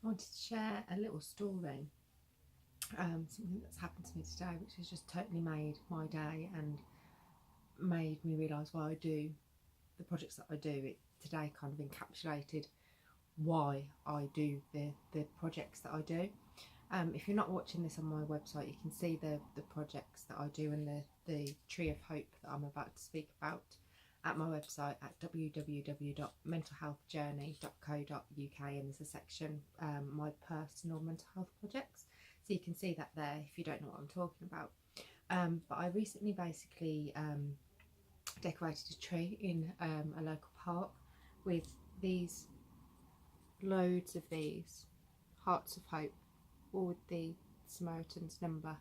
I wanted to share a little story, something that's happened to me today, which has just totally made my day and made me realise why I do the projects that I do. It today kind of encapsulated why I do the projects that I do. If you're not watching this on my website, you can see the projects that I do and the Tree of Hope that I'm about to speak about at my website at www.mentalhealthjourney.co.uk, and there's a section, my personal mental health projects, so you can see that there if you don't know what I'm talking about. But I recently basically decorated a tree in a local park with these loads of these hearts of hope, all with the Samaritan's number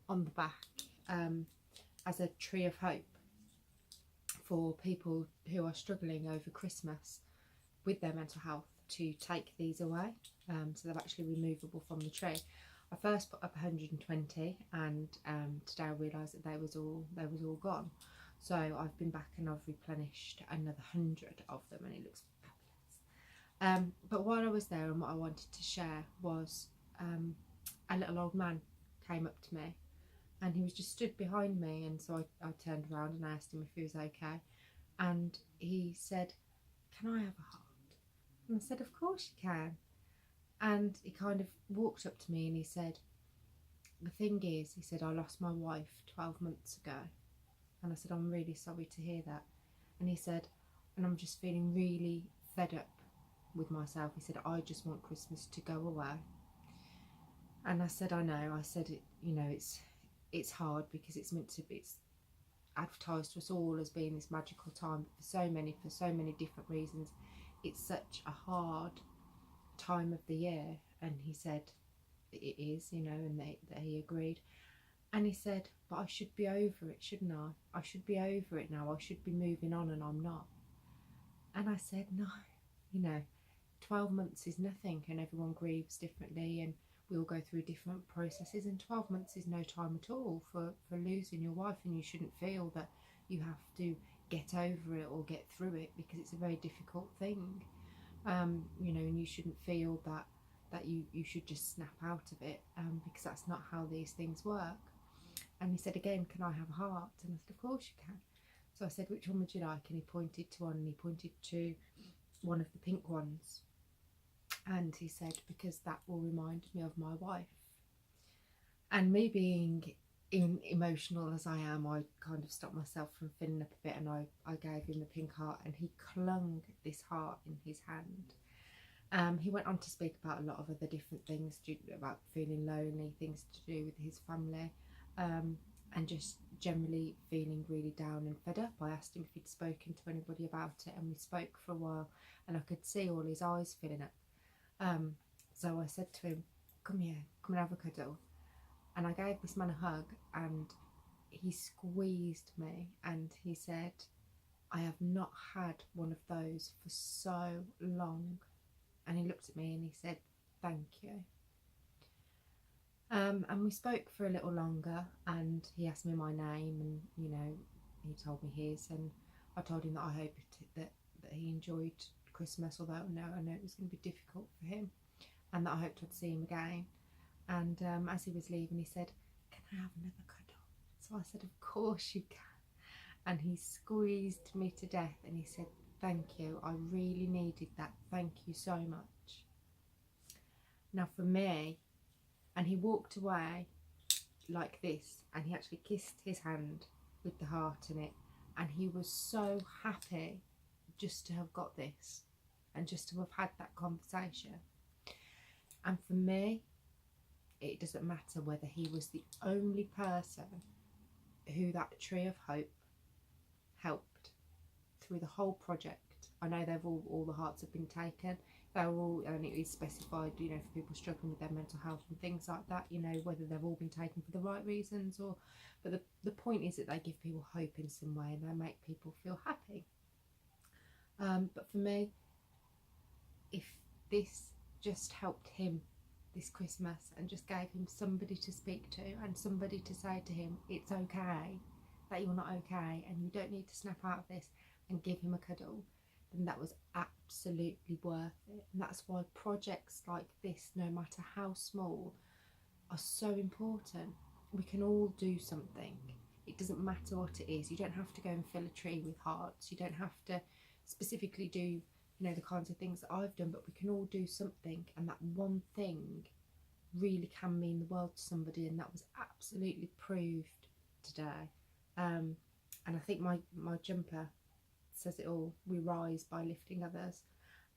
on the back, as a tree of hope for people who are struggling over Christmas with their mental health to take these away. So they're actually removable from the tree. I first put up 120, and today I realised that they was all gone. So I've been back and I've replenished another 100 of them, and it looks fabulous. But while I was there, and what I wanted to share was, a little old man came up to me, and he was just stood behind me, and so I turned around and I asked him if he was okay, and he said, "Can I have a heart?" And I said, "Of course you can." And he kind of walked up to me and he said, "The thing is," he said, "I lost my wife 12 months ago." And I said, "I'm really sorry to hear that." And he said, "And I'm just feeling really fed up with myself." He said, "I just want Christmas to go away." And I said, "I know." I said, it's hard because it's meant to be, it's advertised to us all as being this magical time, but for so many different reasons, it's such a hard time of the year. And he said it is, and that he agreed. And he said, "But I should be over it, shouldn't I? I should be over it now. I should be moving on, and I'm not." And I said, "No, you know, 12 months is nothing, and everyone grieves differently, and we all go through different processes, and 12 months is no time at all for losing your wife, and you shouldn't feel that you have to get over it or get through it, because it's a very difficult thing, and you shouldn't feel that you should just snap out of it, because that's not how these things work." And he said again, "Can I have a heart?" And I said, "Of course you can." So I said, "Which one would you like?" And he pointed to one, and he pointed to one of the pink ones. And he said, "Because that will remind me of my wife." And me being emotional as I am, I kind of stopped myself from filling up a bit, and I gave him the pink heart, and he clung this heart in his hand. He went on to speak about a lot of other different things, about feeling lonely, things to do with his family, and just generally feeling really down and fed up. I asked him if he'd spoken to anybody about it, and we spoke for a while, and I could see all his eyes filling up. So I said to him, "Come here, come and have a cuddle." And I gave this man a hug, and he squeezed me, and he said, "I have not had one of those for so long." And he looked at me and he said, "Thank you." And we spoke for a little longer, and he asked me my name, and he told me his, and I told him that I hoped that he enjoyed Christmas, although I know it was going to be difficult for him, and that I hoped I'd see him again. And as he was leaving, he said, "Can I have another cuddle?" So I said, "Of course you can." And he squeezed me to death, and he said, "Thank you, I really needed that, thank you so much." Now for me, and he walked away like this, and he actually kissed his hand with the heart in it, and he was so happy just to have got this, and just to have had that conversation. And for me, it doesn't matter whether he was the only person who that tree of hope helped through the whole project. I know they've all the hearts have been taken. They're all, and it is specified, for people struggling with their mental health and things like that, whether they've all been taken for the right reasons or, but the point is that they give people hope in some way, and they make people feel happy. But for me, if this just helped him this Christmas and just gave him somebody to speak to and somebody to say to him, "It's okay, that you're not okay, and you don't need to snap out of this," and give him a cuddle, then that was absolutely worth it. And that's why projects like this, no matter how small, are so important. We can all do something. It doesn't matter what it is. You don't have to go and fill a tree with hearts. You don't have to specifically do, you know, the kinds of things that I've done, but we can all do something, and that one thing really can mean the world to somebody, and that was absolutely proved today. And I think my jumper says it all. We rise by lifting others,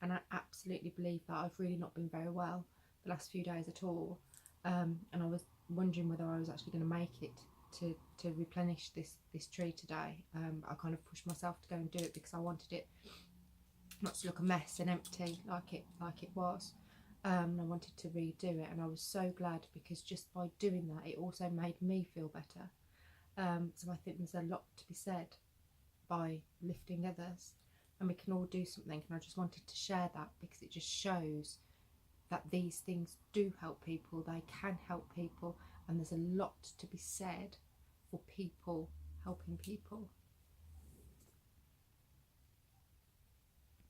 and I absolutely believe that. I've really not been very well the last few days at all, and I was wondering whether I was actually going to make it to replenish this tree today. I kind of pushed myself to go and do it because I wanted it not to look a mess and empty like it was. And I wanted to redo it, and I was so glad, because just by doing that it also made me feel better. So I think there's a lot to be said by lifting others, and we can all do something. And I just wanted to share that because it just shows that these things do help people, they can help people, and there's a lot to be said for people helping people.